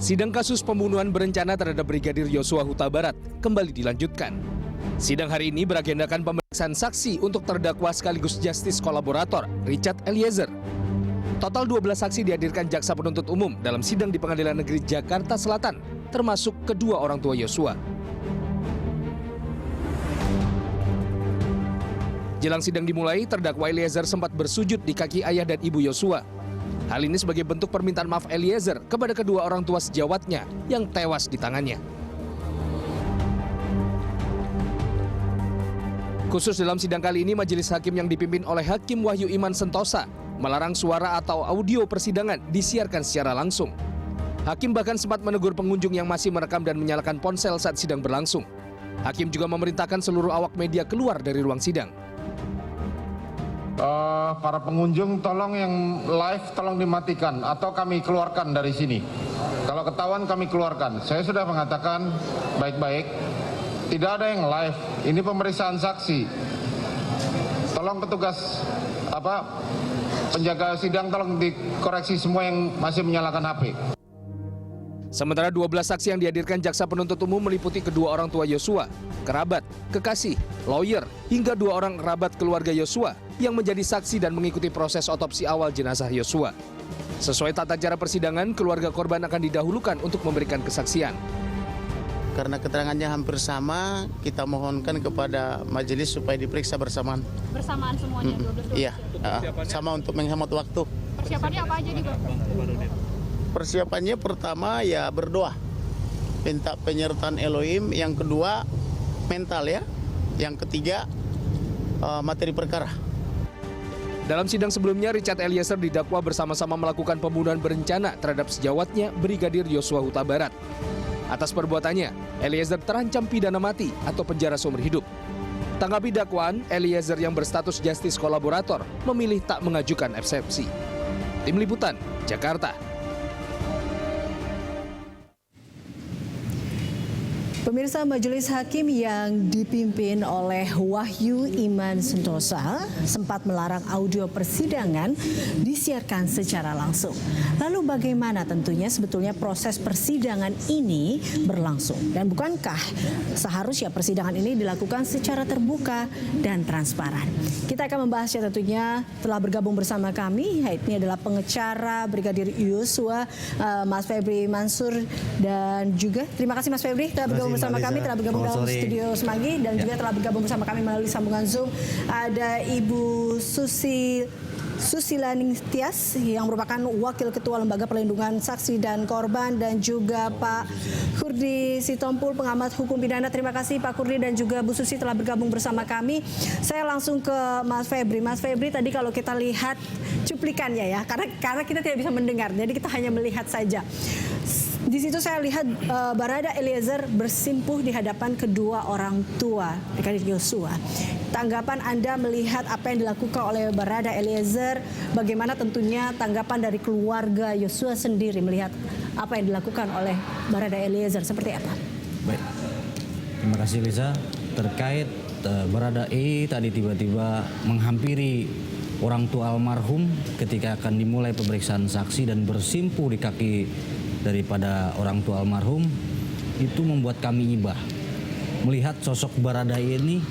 Sidang kasus pembunuhan berencana terhadap Brigadir Yosua Huta Barat kembali dilanjutkan. Sidang hari ini beragendakan pemeriksaan saksi untuk terdakwa sekaligus justice kolaborator Richard Eliezer. Total 12 saksi dihadirkan jaksa penuntut umum dalam sidang di Pengadilan Negeri Jakarta Selatan, termasuk kedua orang tua Yosua. Jelang sidang dimulai, terdakwa Eliezer sempat bersujud di kaki ayah dan ibu Yosua. Hal ini sebagai bentuk permintaan maaf Eliezer kepada kedua orang tua sejawatnya yang tewas di tangannya. Khusus dalam sidang kali ini, majelis hakim yang dipimpin oleh Hakim Wahyu Iman Sentosa melarang suara atau audio persidangan disiarkan secara langsung. Hakim bahkan sempat menegur pengunjung yang masih merekam dan menyalakan ponsel saat sidang berlangsung. Hakim juga memerintahkan seluruh awak media keluar dari ruang sidang. Para pengunjung tolong yang live tolong dimatikan atau kami keluarkan dari sini. Kalau ketahuan kami keluarkan. Saya sudah mengatakan baik-baik, tidak ada yang live. Ini pemeriksaan saksi. Tolong petugas penjaga sidang tolong dikoreksi semua yang masih menyalakan HP. Sementara 12 saksi yang dihadirkan jaksa penuntut umum meliputi kedua orang tua Yosua, kerabat, kekasih, lawyer, hingga 2 orang kerabat keluarga Yosua yang menjadi saksi dan mengikuti proses otopsi awal jenazah Yosua. Sesuai tata cara persidangan, keluarga korban akan didahulukan untuk memberikan kesaksian. Karena keterangannya hampir sama, kita mohonkan kepada majelis supaya diperiksa bersamaan. Bersamaan semuanya 12 Iya, sama untuk menghemat waktu. Persiapannya apa aja nih, Bang? Persiapannya pertama ya berdoa, minta penyertaan Elohim. Yang kedua mental ya. Yang ketiga materi perkara. Dalam sidang sebelumnya, Richard Eliezer didakwa bersama-sama melakukan pembunuhan berencana terhadap sejawatnya Brigadir Yosua Huta Barat. Atas perbuatannya, Eliezer terancam pidana mati atau penjara seumur hidup. Tanggapi dakwaan, Eliezer yang berstatus justice kolaborator memilih tak mengajukan eksepsi. Tim Liputan, Jakarta. Pemirsa, majelis hakim yang dipimpin oleh Wahyu Iman Sentosa sempat melarang audio persidangan disiarkan secara langsung. Lalu bagaimana tentunya sebetulnya proses persidangan ini berlangsung? Dan bukankah seharusnya persidangan ini dilakukan secara terbuka dan transparan? Kita akan membahasnya tentunya telah bergabung bersama kami, ini adalah pengacara Brigadir Yosua, Mas Febri Mansur, dan juga terima kasih Mas Febri telah bergabung bersama kami, telah bergabung dalam studio Semanggi, dan juga telah bergabung bersama kami melalui sambungan Zoom. Ada Ibu Susilaning Tias yang merupakan Wakil Ketua Lembaga Perlindungan Saksi dan Korban, dan juga Pak Kurdi Sitompul, pengamat hukum pidana. Terima kasih Pak Kurdi dan juga Bu Susi telah bergabung bersama kami. Saya langsung ke Mas Febri. Mas Febri, tadi kalau kita lihat cuplikannya ya, karena kita tidak bisa mendengar, jadi kita hanya melihat saja. Di situ saya lihat Barada Eliezer bersimpuh di hadapan kedua orang tua Brigadir Yosua. Tanggapan Anda melihat apa yang dilakukan oleh Barada Eliezer, bagaimana tentunya tanggapan dari keluarga Yosua sendiri melihat apa yang dilakukan oleh Barada Eliezer, seperti apa? Baik, terima kasih Lisa. Terkait Barada E tadi tiba-tiba menghampiri orang tua almarhum ketika akan dimulai pemeriksaan saksi dan bersimpuh di kaki daripada orang tua almarhum, itu membuat kami ibah melihat sosok Barada ini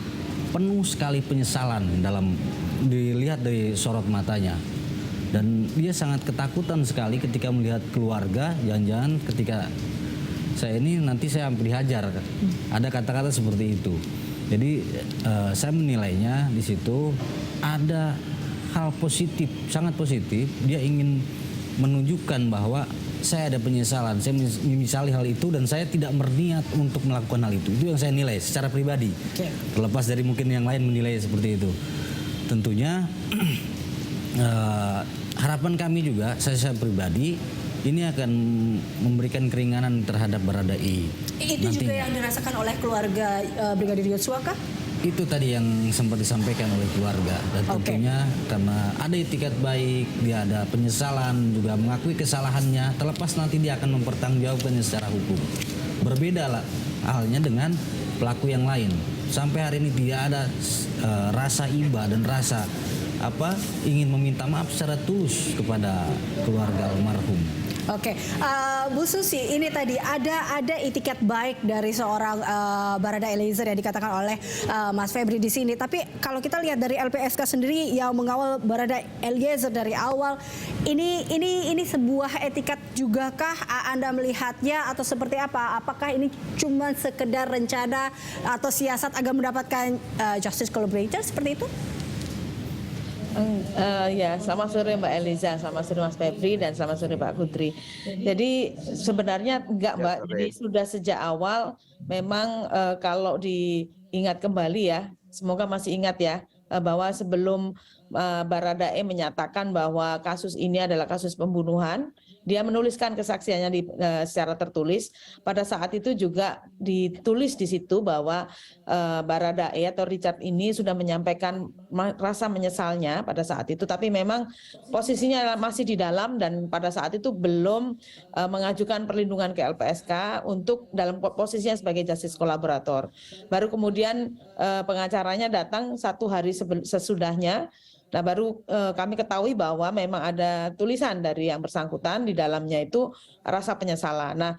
penuh sekali penyesalan dalam dilihat dari sorot matanya, dan dia sangat ketakutan sekali ketika melihat keluarga. Jangan-jangan ketika saya ini nanti saya hampir dihajar, ada kata-kata seperti itu. Jadi saya menilainya di situ ada hal positif, sangat positif. Dia ingin menunjukkan bahwa saya ada penyesalan, saya menyesali hal itu dan saya tidak berniat untuk melakukan hal itu. Itu yang saya nilai secara pribadi. Terlepas dari mungkin yang lain menilai seperti itu. Tentunya harapan kami juga, saya pribadi, ini akan memberikan keringanan terhadap Barada E. Itu nantinya juga yang dirasakan oleh keluarga Brigadir Yosua kah? Itu tadi yang sempat disampaikan oleh keluarga, dan tentunya karena ada itikat baik, dia ada penyesalan, juga mengakui kesalahannya, terlepas nanti dia akan mempertanggungjawabkannya secara hukum. Berbeda lah halnya dengan pelaku yang lain. Sampai hari ini tidak ada rasa iba dan rasa ingin meminta maaf secara tulus kepada keluarga almarhum. Oke, Bu Susi, ini tadi ada itikat baik dari seorang Barada Eliezer yang dikatakan oleh Mas Febri di sini. Tapi kalau kita lihat dari LPSK sendiri yang mengawal Barada Eliezer dari awal, ini sebuah etikat jugakah Anda melihatnya atau seperti apa? Apakah ini cuma sekedar rencana atau siasat agar mendapatkan justice collaborator seperti itu? Ya, selamat sore Mbak Eliza, selamat sore Mas Febri, dan selamat sore Pak Kudri. Jadi sebenarnya enggak Mbak, jadi sudah sejak awal memang kalau diingat kembali ya, semoga masih ingat ya, bahwa sebelum Baradae menyatakan bahwa kasus ini adalah kasus pembunuhan, dia menuliskan kesaksiannya secara tertulis. Pada saat itu juga ditulis di situ bahwa Baradae atau Richard ini sudah menyampaikan rasa menyesalnya pada saat itu, tapi memang posisinya masih di dalam dan pada saat itu belum mengajukan perlindungan ke LPSK untuk dalam posisinya sebagai justice kolaborator. Baru kemudian pengacaranya datang 1 hari sesudahnya. Nah, baru kami ketahui bahwa memang ada tulisan dari yang bersangkutan di dalamnya itu rasa penyesalan. Nah,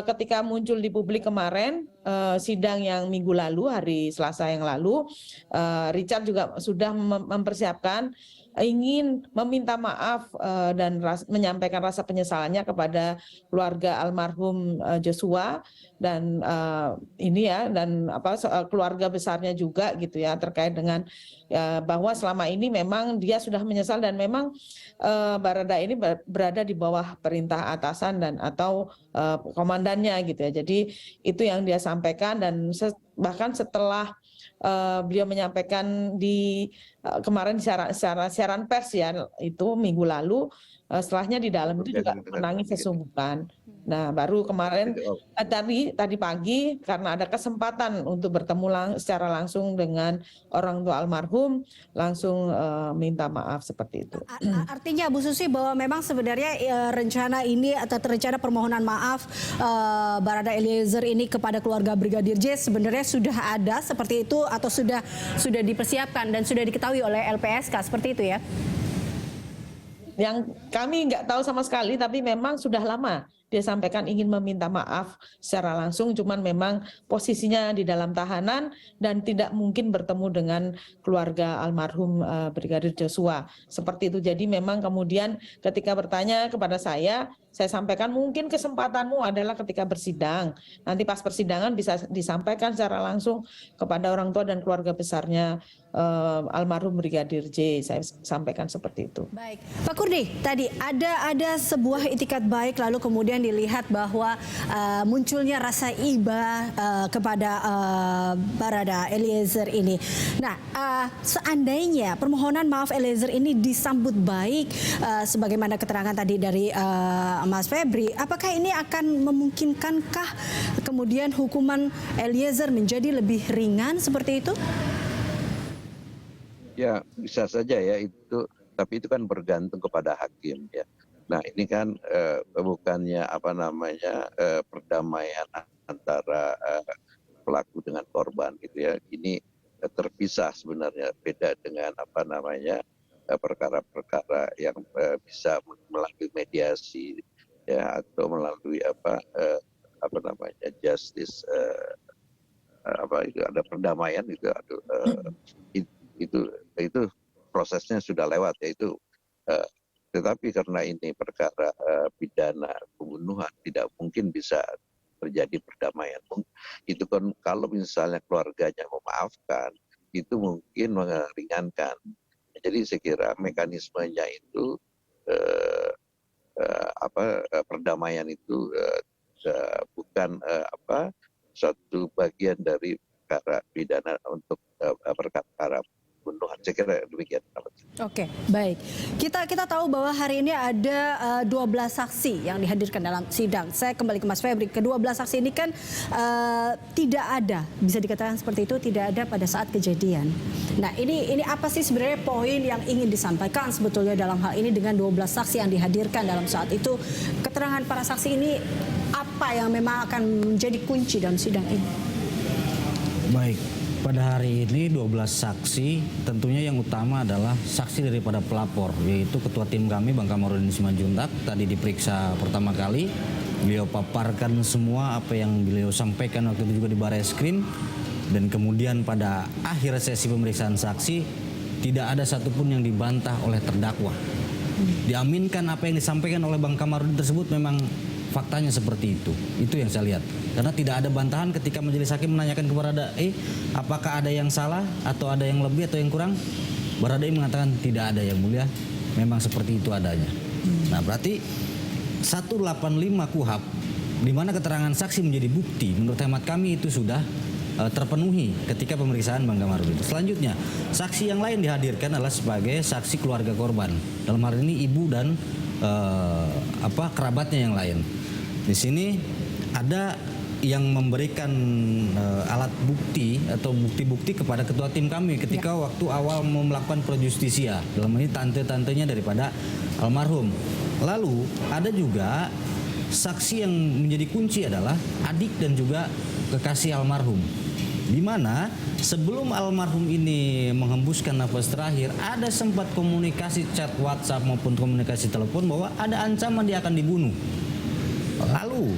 ketika muncul di publik kemarin, sidang yang minggu lalu, hari Selasa yang lalu, Richard juga sudah mempersiapkan ingin meminta maaf dan menyampaikan rasa penyesalannya kepada keluarga almarhum Joshua dan ini ya, dan keluarga besarnya juga gitu ya, terkait dengan bahwa selama ini memang dia sudah menyesal dan memang Barada ini berada di bawah perintah atasan dan atau komandannya gitu ya. Jadi itu yang dia sampaikan dan bahkan setelah beliau menyampaikan di kemarin secara siaran pers ya, itu minggu lalu, setelahnya di dalam itu juga menangis sesungguhan. Nah, baru kemarin tadi pagi karena ada kesempatan untuk bertemu secara langsung dengan orang tua almarhum, langsung minta maaf seperti itu. Artinya Bu Susi bahwa memang sebenarnya rencana ini atau rencana permohonan maaf Barada Eliezer ini kepada keluarga Brigadir J sebenarnya sudah ada seperti itu atau sudah dipersiapkan dan sudah diketahui oleh LPSK seperti itu ya? Yang kami nggak tahu sama sekali, tapi memang sudah lama dia sampaikan ingin meminta maaf secara langsung, cuman memang posisinya di dalam tahanan dan tidak mungkin bertemu dengan keluarga almarhum Brigadir Joshua. Seperti itu. Jadi memang kemudian ketika bertanya kepada saya sampaikan mungkin kesempatanmu adalah ketika bersidang. Nanti pas persidangan bisa disampaikan secara langsung kepada orang tua dan keluarga besarnya almarhum Brigadir J. Saya sampaikan seperti itu. Baik, Pak Kurdi, tadi ada sebuah itikat baik lalu kemudian dilihat bahwa munculnya rasa iba kepada Barada Eliezer ini. Nah, seandainya permohonan maaf Eliezer ini disambut baik sebagaimana keterangan tadi dari Mas Febri, apakah ini akan memungkinkankah kemudian hukuman Eliezer menjadi lebih ringan seperti itu? Ya, bisa saja ya itu, tapi itu kan bergantung kepada hakim ya. Nah, ini kan bukannya perdamaian antara pelaku dengan korban gitu ya. Ini terpisah sebenarnya, beda dengan perkara-perkara yang bisa melalui mediasi ya, atau melalui justice ada perdamaian gitu. Itu prosesnya sudah lewat ya itu. Tetapi karena ini perkara pidana pembunuhan, tidak mungkin bisa terjadi perdamaian. Itu kan kalau misalnya keluarganya memaafkan, itu mungkin meringankan. Jadi saya kira mekanismenya itu perdamaian itu bukan suatu bagian dari perkara pidana untuk perkara pembunuhan. Saya kira demikian. Oke, baik. Kita tahu bahwa hari ini ada 12 saksi yang dihadirkan dalam sidang. Saya kembali ke Mas Febri. Ke-12 saksi ini kan tidak ada, bisa dikatakan seperti itu, tidak ada pada saat kejadian. Nah, ini apa sih sebenarnya poin yang ingin disampaikan sebetulnya dalam hal ini dengan 12 saksi yang dihadirkan dalam saat itu? Keterangan para saksi ini apa yang memang akan menjadi kunci dalam sidang ini? Baik, Pada hari ini 12 saksi, tentunya yang utama adalah saksi daripada pelapor, yaitu Ketua Tim kami Bang Kamarudin Simanjuntak. Tadi diperiksa pertama kali, beliau paparkan semua apa yang beliau sampaikan waktu itu juga di Barreskrim. Dan kemudian pada akhir sesi pemeriksaan saksi, tidak ada satupun yang dibantah oleh terdakwa. Diaminkan apa yang disampaikan oleh Bang Kamarudin tersebut memang faktanya seperti itu. Itu yang saya lihat. Karena tidak ada bantahan ketika majelis hakim menanyakan kepada apakah ada yang salah atau ada yang lebih atau yang kurang. Baradae mengatakan tidak ada yang mulia, memang seperti itu adanya. Nah berarti 185 KUHP di mana keterangan saksi menjadi bukti, menurut hemat kami itu sudah terpenuhi ketika pemeriksaan Bang Kamarudin. Selanjutnya, saksi yang lain dihadirkan adalah sebagai saksi keluarga korban. Dalam hal ini ibu dan kerabatnya yang lain. Di sini ada yang memberikan alat bukti atau bukti-bukti kepada ketua tim kami ketika waktu awal mau melakukan projustisia. Dalam ini tante-tantenya daripada almarhum. Lalu ada juga saksi yang menjadi kunci adalah adik dan juga kekasih almarhum. Di mana sebelum almarhum ini menghembuskan nafas terakhir, ada sempat komunikasi chat WhatsApp maupun komunikasi telepon bahwa ada ancaman dia akan dibunuh. Lalu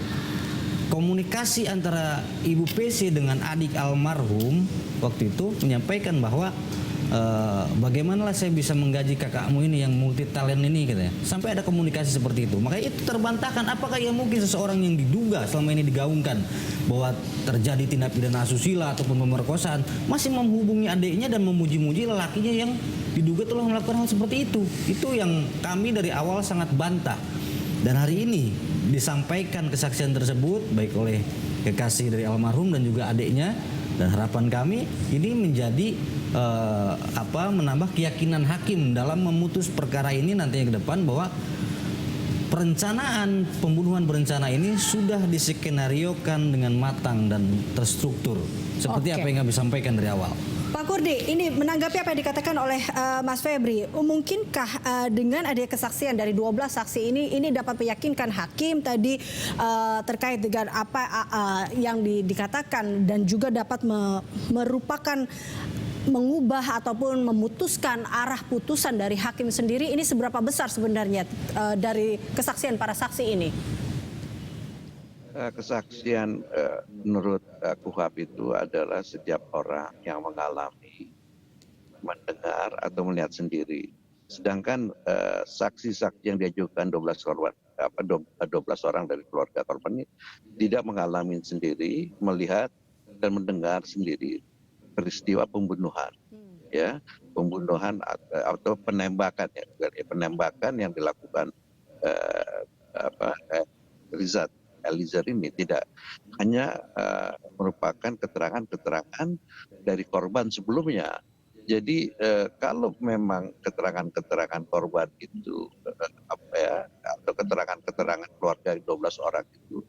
komunikasi antara Ibu PC dengan adik almarhum waktu itu menyampaikan bahwa bagaimanalah saya bisa menggaji kakakmu ini yang multi talent ini katanya. Sampai ada komunikasi seperti itu. Makanya itu terbantahkan apakah yang mungkin seseorang yang diduga selama ini digaungkan bahwa terjadi tindak pidana asusila ataupun pemerkosaan masih menghubungi adiknya dan memuji-muji lelakinya yang diduga telah melakukan hal seperti itu. Itu yang kami dari awal sangat bantah. Dan hari ini disampaikan kesaksian tersebut baik oleh kekasih dari almarhum dan juga adiknya, dan harapan kami ini menjadi menambah keyakinan hakim dalam memutus perkara ini nantinya ke depan bahwa perencanaan pembunuhan berencana ini sudah diskenariokan dengan matang dan terstruktur seperti apa yang kami sampaikan dari awal. Pak Kurdi, ini menanggapi apa yang dikatakan oleh Mas Febri, mungkinkah dengan adanya kesaksian dari 12 saksi ini dapat meyakinkan hakim tadi terkait dengan apa yang dikatakan dan juga dapat merupakan mengubah ataupun memutuskan arah putusan dari hakim sendiri, ini seberapa besar sebenarnya dari kesaksian para saksi ini? Kesaksian menurut KUHP itu adalah setiap orang yang mengalami, mendengar atau melihat sendiri. Sedangkan saksi-saksi yang diajukan 12 korban, 12 orang dari keluarga korban ini tidak mengalami sendiri, melihat dan mendengar sendiri peristiwa pembunuhan, ya, pembunuhan atau penembakan, penembakan yang dilakukan Eliezer ini tidak hanya merupakan keterangan-keterangan dari korban sebelumnya. Jadi kalau memang keterangan-keterangan korban itu atau keterangan-keterangan keluarga 12 orang itu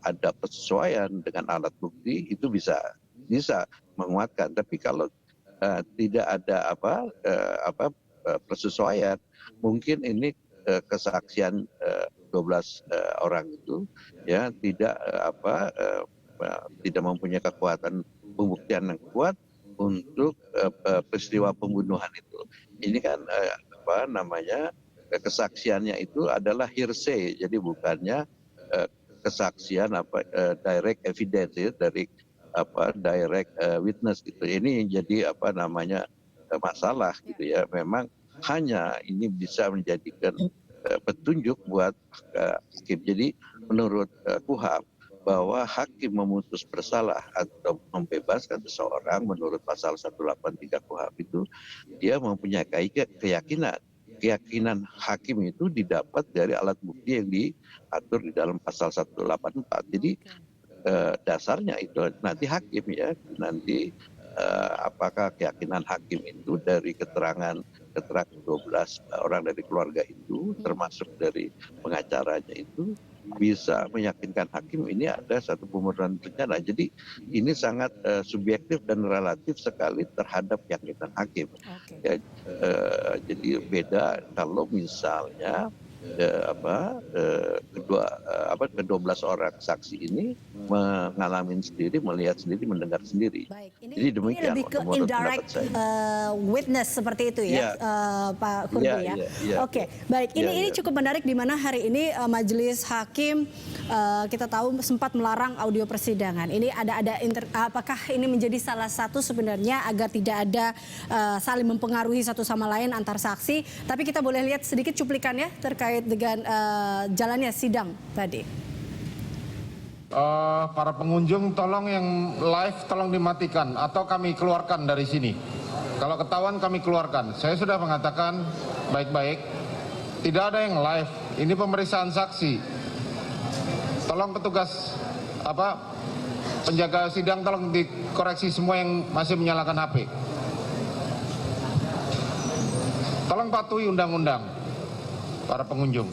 ada persesuaian dengan alat bukti, itu bisa menguatkan. Tapi kalau tidak ada persesuaian, mungkin ini kesaksian 12 orang itu ya tidak mempunyai kekuatan pembuktian yang kuat untuk peristiwa pembunuhan itu. Ini kan kesaksiannya itu adalah hearsay, jadi bukannya kesaksian direct evidence ya, dari direct witness gitu. Ini yang jadi masalah gitu ya. Memang hanya ini bisa menjadikan petunjuk buat hakim. Jadi menurut KUHP bahwa hakim memutus bersalah atau membebaskan seseorang menurut pasal 183 KUHP itu dia mempunyai keyakinan. Keyakinan hakim itu didapat dari alat bukti yang diatur di dalam pasal 184. Jadi dasarnya itu nanti hakim ya, nanti apakah keyakinan hakim itu dari keterangan 12 orang dari keluarga itu, termasuk dari pengacaranya itu, bisa meyakinkan hakim ini ada satu pembunuhan berencana. Jadi ini sangat subjektif dan relatif sekali terhadap keyakinan hakim. Ya, jadi beda kalau misalnya ke-12 orang saksi ini mengalami sendiri, melihat sendiri, mendengar sendiri. Baik, Jadi demikian ini lebih ke menurut indirect pendapat saya. witness seperti itu ya, Pak Kurdi ya. Iya. Oke, baik. Ini cukup menarik di mana hari ini majelis hakim kita tahu sempat melarang audio persidangan. Ini apakah ini menjadi salah satu sebenarnya agar tidak ada saling mempengaruhi satu sama lain antar saksi? Tapi kita boleh lihat sedikit cuplikannya terkait dengan jalannya sidang tadi. Para pengunjung tolong yang live tolong dimatikan atau kami keluarkan dari sini. Kalau ketahuan kami keluarkan. Saya sudah mengatakan baik-baik, tidak ada yang live. Ini pemeriksaan saksi. Tolong petugas penjaga sidang tolong dikoreksi semua yang masih menyalakan HP. Tolong patuhi undang-undang para pengunjung.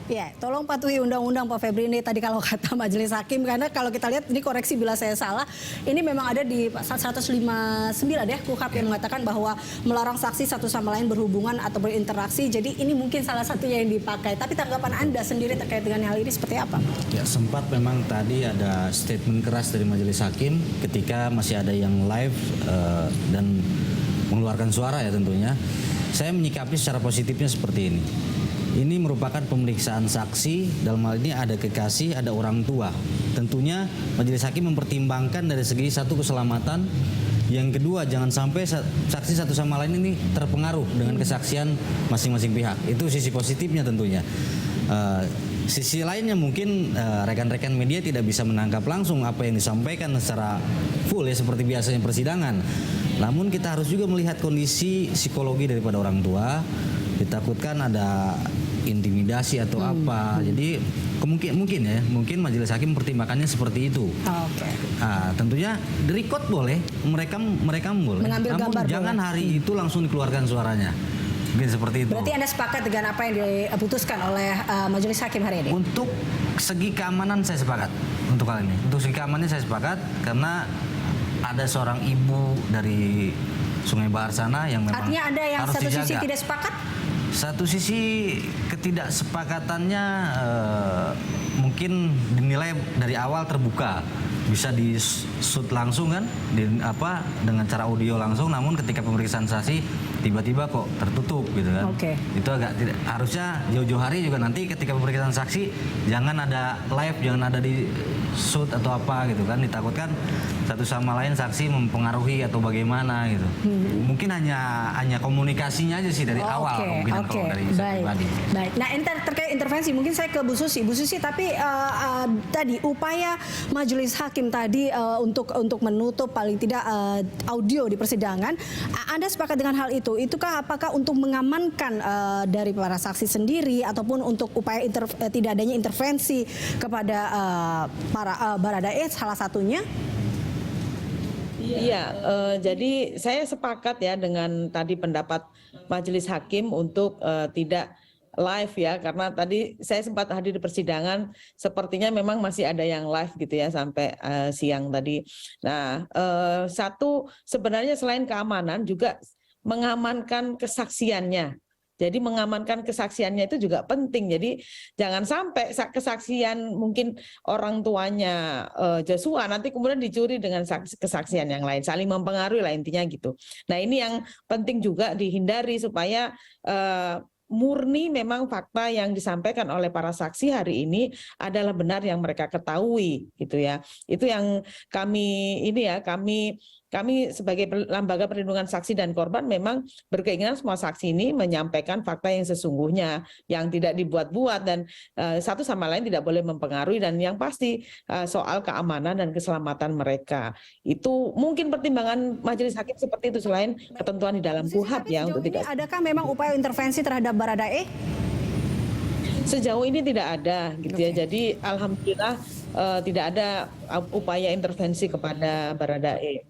Ya, tolong patuhi undang-undang Pak Febri ini tadi kalau kata majelis hakim, karena kalau kita lihat ini koreksi bila saya salah, ini memang ada di pasal 159 ya KUHP yang mengatakan bahwa melarang saksi satu sama lain berhubungan atau berinteraksi. Jadi ini mungkin salah satunya yang dipakai. Tapi tanggapan Anda sendiri terkait dengan hal ini seperti apa? Ya, sempat memang tadi ada statement keras dari majelis hakim ketika masih ada yang live dan mengeluarkan suara ya tentunya. Saya menyikapi secara positifnya seperti ini. Ini merupakan pemeriksaan saksi, dalam hal ini ada kekasih, ada orang tua. Tentunya majelis hakim mempertimbangkan dari segi satu keselamatan, yang kedua jangan sampai saksi satu sama lain ini terpengaruh dengan kesaksian masing-masing pihak. Itu sisi positifnya tentunya. Sisi lainnya mungkin rekan-rekan media tidak bisa menangkap langsung apa yang disampaikan secara full ya seperti biasanya persidangan. Namun kita harus juga melihat kondisi psikologi daripada orang tua. Ditakutkan ada intimidasi atau apa. Jadi mungkin majelis hakim pertimbangannya seperti itu. Oke. Nah, tentunya di-record boleh, mereka boleh. Mengambil namun gambar jangan boleh. hari itu langsung dikeluarkan suaranya. Mungkin seperti itu. Berarti Anda sepakat dengan apa yang diputuskan oleh majelis hakim hari ini? Untuk segi keamanan saya sepakat untuk hal ini. Untuk segi keamanannya saya sepakat karena ada seorang ibu dari Sungai Bahar sana yang memang Artinya ada yang harus satu dijaga. sisi tidak sepakat? Satu sisi ketidaksepakatannya mungkin dinilai dari awal terbuka, bisa di-shoot langsung kan, dengan cara audio langsung. Namun ketika pemeriksaan saksi tiba-tiba kok tertutup gitu kan. Oke. Itu agak tidak, harusnya jauh-jauh hari juga nanti ketika pemeriksaan saksi jangan ada live, jangan ada di shoot atau apa gitu kan. Ditakutkan satu sama lain saksi mempengaruhi atau bagaimana gitu. Mungkin hanya komunikasinya aja sih dari awal kemungkinan kalau dari saya pribadi. Baik. Nah, terkait intervensi mungkin saya ke Bu Susi. Bu Susi, tapi tadi upaya majelis hakim tadi untuk menutup paling tidak audio di persidangan, Anda sepakat dengan hal itu? Itukah apakah untuk mengamankan dari para saksi sendiri ataupun untuk upaya tidak adanya intervensi kepada para Baradae salah satunya? Iya, jadi saya sepakat ya dengan tadi pendapat majelis hakim untuk tidak live ya, karena tadi saya sempat hadir di persidangan, sepertinya memang masih ada yang live gitu ya sampai siang tadi. Nah, satu sebenarnya selain keamanan juga mengamankan kesaksiannya. Jadi mengamankan kesaksiannya itu juga penting. Jadi jangan sampai kesaksian mungkin orang tuanya Joshua nanti kemudian dicuri dengan kesaksian yang lain, saling mempengaruhi lah intinya gitu. Nah, ini yang penting juga dihindari supaya murni memang fakta yang disampaikan oleh para saksi hari ini adalah benar yang mereka ketahui gitu ya. Itu yang kami sebagai lembaga perlindungan saksi dan korban memang berkeinginan semua saksi ini menyampaikan fakta yang sesungguhnya, yang tidak dibuat-buat dan satu sama lain tidak boleh mempengaruhi, dan yang pasti soal keamanan dan keselamatan mereka. Itu mungkin pertimbangan majelis hakim seperti itu selain ketentuan di dalam KUHP ya untuk tidak. Adakah memang upaya intervensi terhadap Baradae? Sejauh ini tidak ada gitu ya. Jadi alhamdulillah tidak ada upaya intervensi kepada Baradae.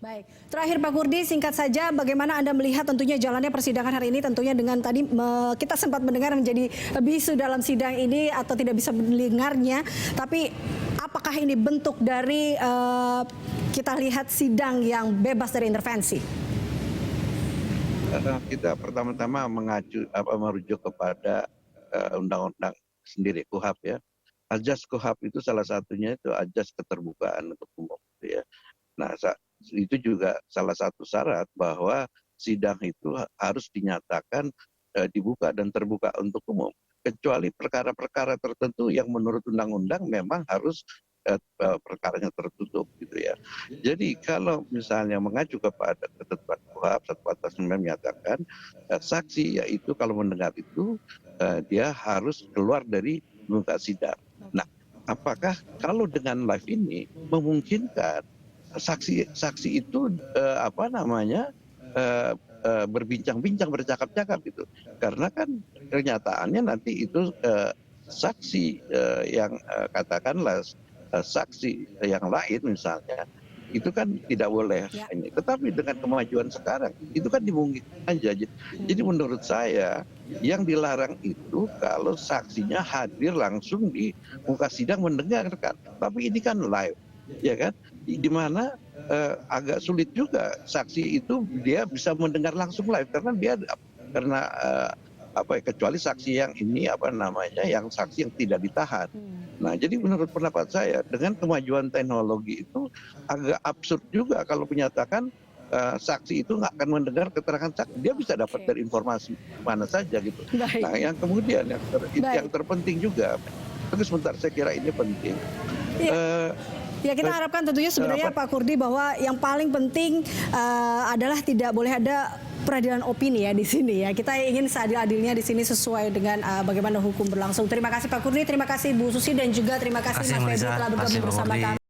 Baik. Terakhir Pak Kurdi, singkat saja bagaimana Anda melihat tentunya jalannya persidangan hari ini, tentunya dengan tadi kita sempat mendengar menjadi bisu dalam sidang ini atau tidak bisa mendengarnya, tapi apakah ini bentuk dari kita lihat sidang yang bebas dari intervensi? Kita pertama-tama merujuk kepada undang-undang sendiri, KUHP ya. Azas KUHP itu salah satunya itu azas keterbukaan untuk umum, gitu ya. Nah, itu juga salah satu syarat bahwa sidang itu harus dinyatakan dibuka dan terbuka untuk umum. Kecuali perkara-perkara tertentu yang menurut undang-undang memang harus perkaranya tertutup, gitu ya. Jadi kalau misalnya mengacu kepada ketentuan KUHP 149 menyatakan saksi yaitu kalau mendengar itu dia harus keluar dari muka sidang. Nah, apakah kalau dengan live ini memungkinkan saksi itu berbincang-bincang, bercakap-cakap gitu? Karena kan kenyataannya nanti itu saksi yang katakanlah saksi yang lain misalnya itu kan tidak boleh. Tetapi dengan kemajuan sekarang itu kan dimungkinkan aja. Jadi menurut saya yang dilarang itu kalau saksinya hadir langsung di muka sidang mendengarkan. Tapi ini kan live, ya kan? Di mana agak sulit juga saksi itu dia bisa mendengar langsung live karena kecuali saksi yang ini yang saksi yang tidak ditahan. Nah, jadi menurut pendapat saya dengan kemajuan teknologi itu agak absurd juga kalau menyatakan saksi itu nggak akan mendengar keterangan saksi, dia bisa dapat dari informasi mana saja gitu. Baik. Nah, yang kemudian yang terpenting juga, tunggu sebentar, saya kira ini penting. Ya, kita harapkan tentunya sebenarnya Pak Kurdi bahwa yang paling penting adalah tidak boleh ada peradilan opini ya di sini ya. Kita ingin seadil-adilnya di sini sesuai dengan bagaimana hukum berlangsung. Terima kasih Pak Kurdi, terima kasih Bu Susi dan juga terima kasih Mas Febri telah bergabung bersama kami.